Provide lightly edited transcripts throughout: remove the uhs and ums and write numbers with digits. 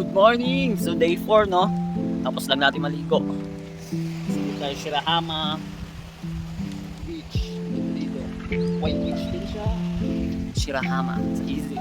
Morning! So day 4 no? Tapos lang natin maligo. Dito tayo Shirahama Beach. Dito. White beach din siya. Shirahama sa easy.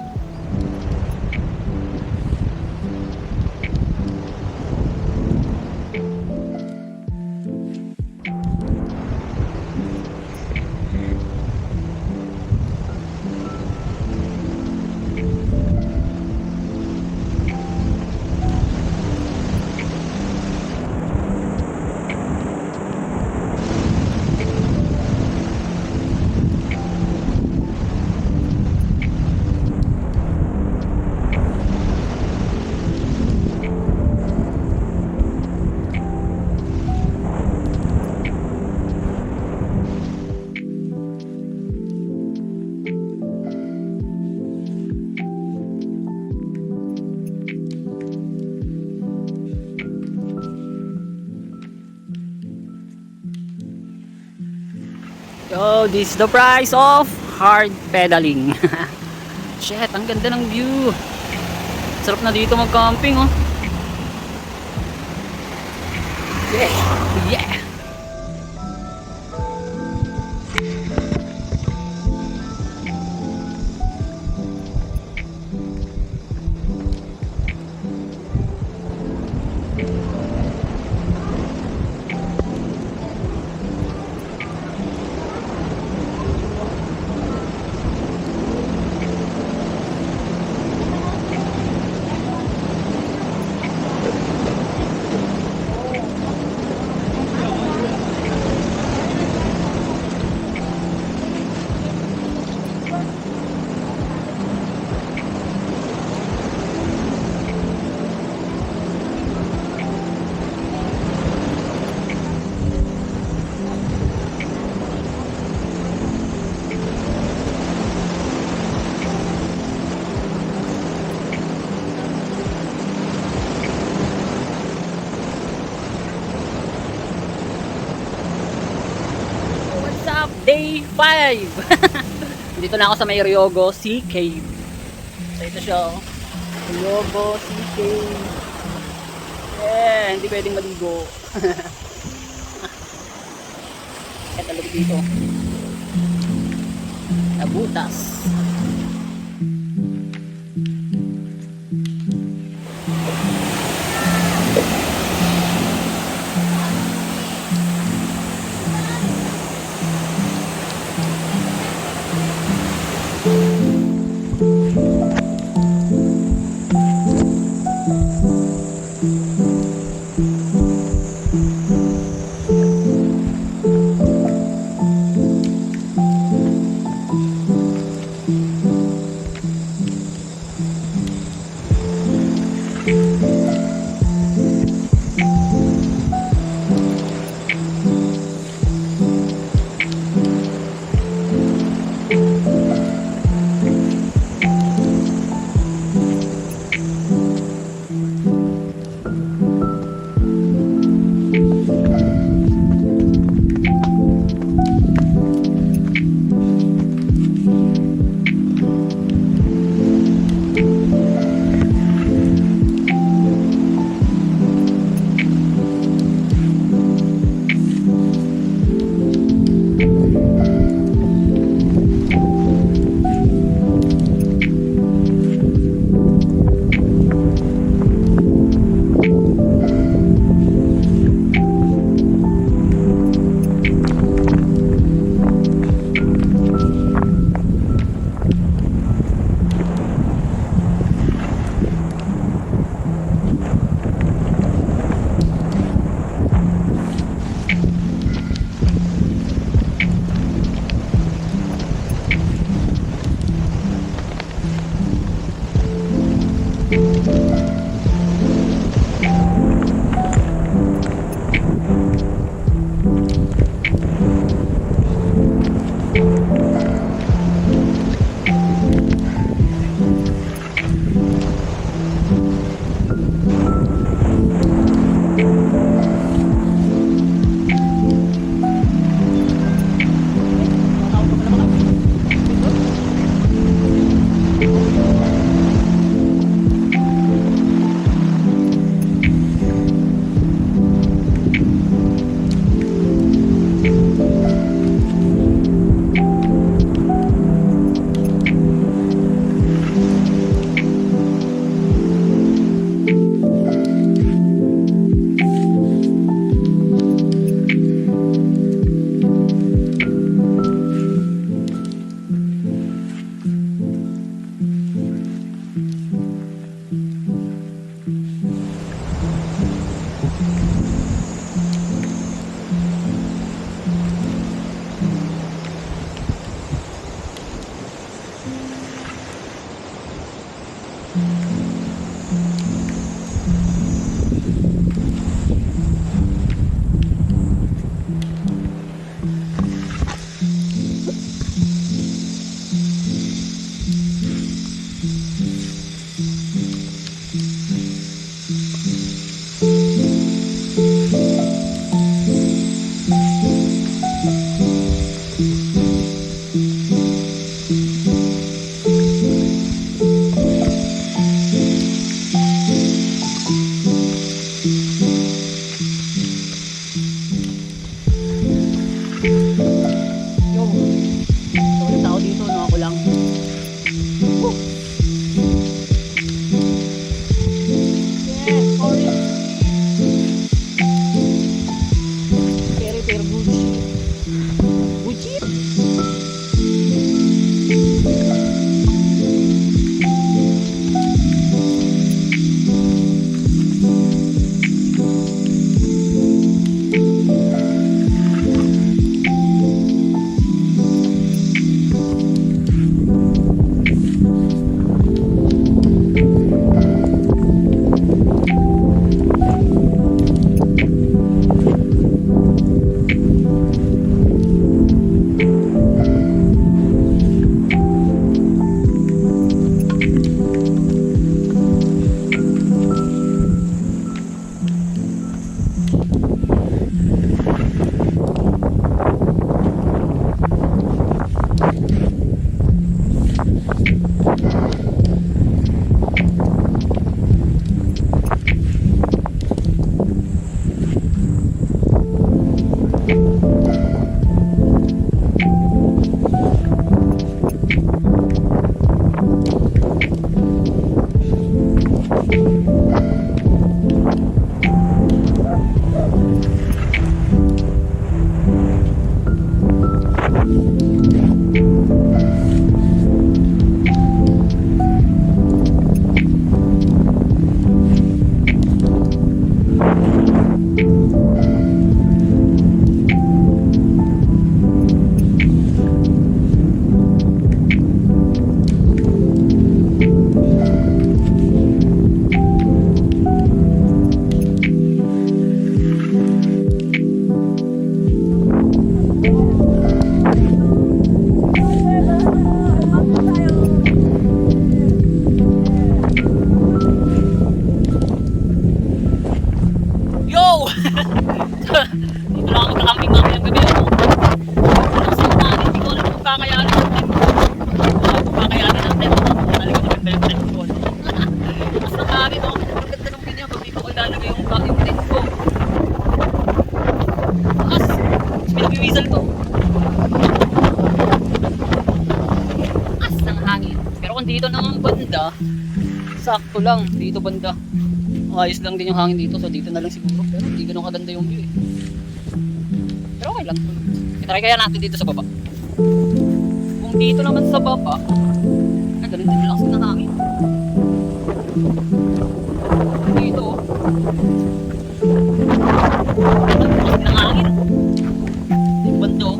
Yo, this is the price of hard pedaling. Shit, ang ganda ng view. Sarap na dito mag-camping, oh. Yeah, yeah. Day 5. Dito na ako sa may Ryogo Sea Cave. So ito siya, oh. Ryogo Sea Cave. Yeah, hindi pwedeng maligo. Kaya talaga dito. Nabutas. Buchit! Yo! Dito lang ako nakakaming mamayang gabi ako. Hindi ko alam kung kakayanin natin. Kung kakayanin natin. Talaga naman belt ko. Mas nakari no. Ang ganda ng pinya. Pag dito ko ilalagay yung tent ko. Taas! Pinag-whistle to. Taas ng hangin. Pero kung dito naman banda, sakto lang. Dito banda. Ayos lang din yung hangin dito, so dito na lang siguro. Pero hindi ganun kaganda yung view eh. Pero okay lang. Itry kaya natin dito sa baba. Kung dito naman sa baba, ganun din lang ng hangin. Dito oh. Ganun ng hangin. Dito banda oh.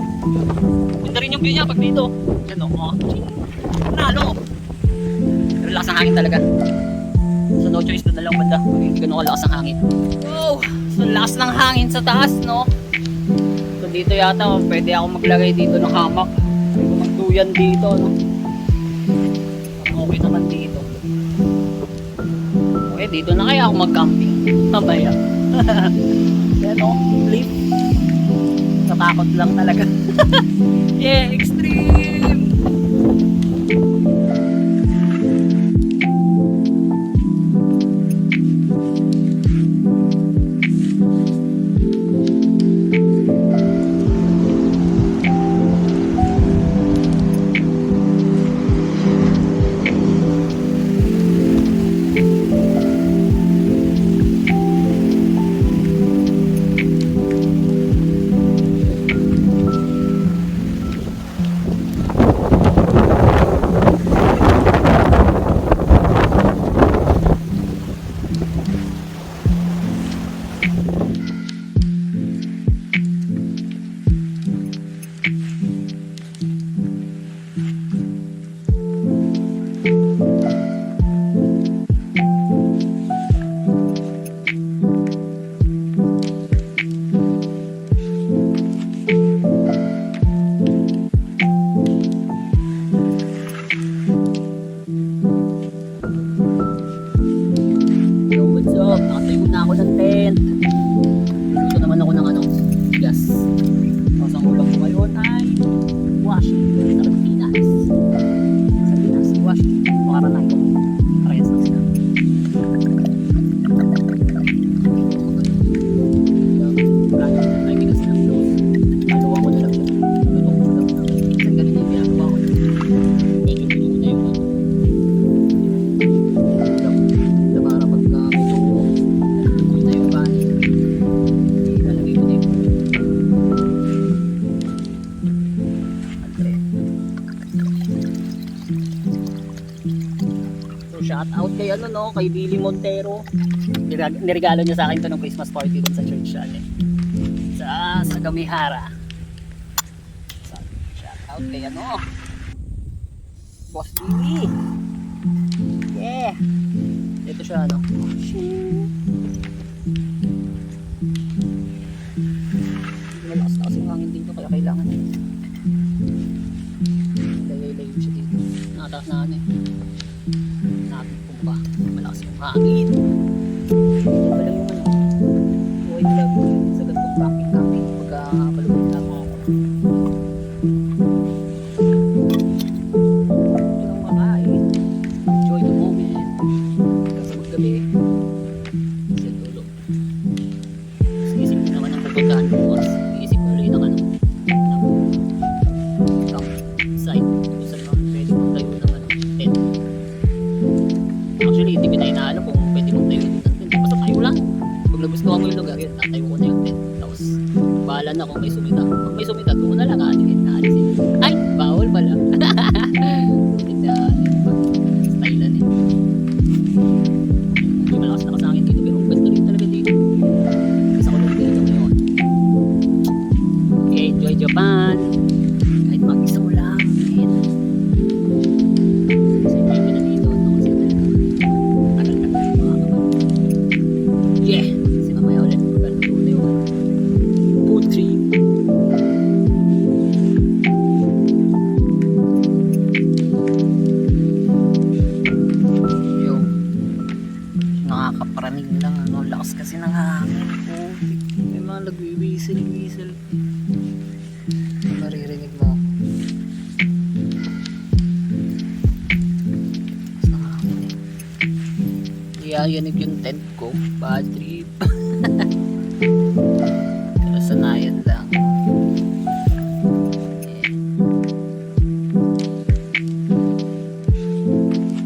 Ganda rin yung view niya pag dito. Yan oh. Nalo. Pero lakas ng hangin talaga. So no choice, doon na lang banda. Hindi ganun kalakas ang hangin. Wow! So lakas ng hangin sa taas, no? So dito yata, pwede ako maglagay dito ng hamak. Pwede magduyan dito, no? Okay naman dito. Okay, dito na kaya ako mag-camping. Mamaya. Yan, no? Flip. Natakot lang talaga. Yeah, extreme! Shout out kay ano no, kay Billy Montero. Niregalo niya sa akin to ng Christmas party dun sa church natin. Sa Gamihara. Shout out kay ano, Boss Billy. Yeah. Ito siya ano. Malakas na kasi hangin dito kaya kailangan lay siya dito. Nakataas na ano eh. Nakapumpa. Malakas yung hangin. Ito pala yung ano. Buhay vlog sa gantong camping pagka palubog na ako. Ito lang makain. Enjoy the moment. Kasi maggabi. Kasi tulog. Isip ko naman ang pupuntahan bukas. Isip ko rin ng ano. Campsite. Kung saan lang pwede mong tayo ng ano. Tent. Actually, hindi ko na inaalam kung pwede mong tayo ng tent. Basta tayo lang. Pag nagustuhan mo yung lugar yun, tatayo ko na yung tent. Tapos, bahala na kung may sumita. Pag may sumita, doon na lang aalisin. Ay! Bawal pala. Sulit na stylan eh. Hindi malakas na kasangin dito, pero ang ganda rin talaga dito. Isa ko lang dito ngayon. Okay, enjoy Japan. Kahit mag-isa mo lang. Kasi enjoy ko na dito. Kasi tagal-tagal yung mga kapatid. Yeah! Kasi mamaya ulit. Magkaluto na yung food trip. Yung nakakaparaning lang. Ano, lakas kasi ng hangin. Oh, may mga nagwiwisel-wisel. Maririnig mo. Lakas ng hangin eh. Yayanig yung tent ko. Bad trip.